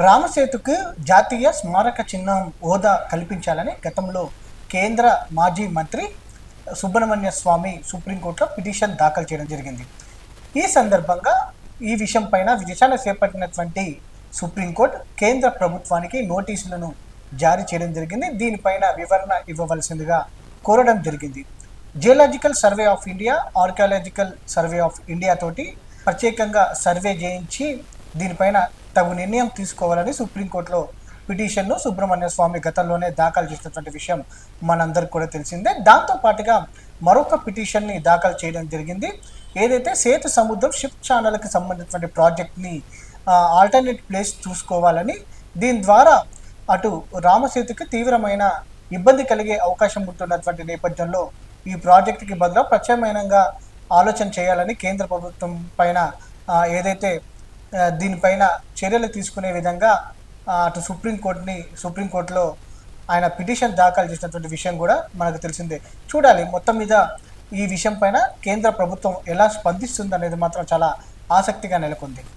రామసేతుకు జాతీయ స్మారక చిహ్నం హోదా కల్పించాలని గతంలో కేంద్ర మాజీ మంత్రి సుబ్రహ్మణ్య స్వామి సుప్రీంకోర్టులో పిటిషన్ దాఖలు చేయడం జరిగింది. ఈ సందర్భంగా ఈ విషయం పైన విచారణ చేపట్టినటువంటి సుప్రీంకోర్టు కేంద్ర ప్రభుత్వానికి నోటీసులను జారీ చేయడం జరిగింది. దీనిపైన వివరణ ఇవ్వవలసిందిగా కోరడం జరిగింది. Geological survey of India, archaeological survey of India తోటి ప్రత్యేకంగా సర్వే చేయించి దీనిపైన తగు నిర్ణయం తీసుకోవాలని సుప్రీంకోర్టులో పిటిషన్ను సుబ్రహ్మణ్య స్వామి గతంలోనే దాఖలు చేసినటువంటి విషయం మనందరికి కూడా తెలిసిందే. దాంతో పాటుగా మరొక పిటిషన్ని దాఖలు చేయడం జరిగింది. ఏదైతే సేతు సముద్రం షిప్ ఛానల్కి సంబంధించినటువంటి ప్రాజెక్ట్ని ఆల్టర్నేట్ ప్లేస్ చూసుకోవాలని, దీని ద్వారా అటు రామసేతుకి తీవ్రమైన ఇబ్బంది కలిగే అవకాశం ఉంటున్నటువంటి నేపథ్యంలో ఈ ప్రాజెక్టుకి బదులు ప్రత్యామ్నాయంగా ఆలోచన చేయాలని కేంద్ర ప్రభుత్వం పైన ఏదైతే దీనిపైన చర్యలు తీసుకునే విధంగా అటు సుప్రీంకోర్టులో ఆయన పిటిషన్ దాఖలు చేసినటువంటి విషయం కూడా మనకు తెలిసిందే. చూడాలి మొత్తం మీద ఈ విషయం పైన కేంద్ర ప్రభుత్వం ఎలా స్పందిస్తుంది అనేది మాత్రం చాలా ఆసక్తిగా నెలకొంది.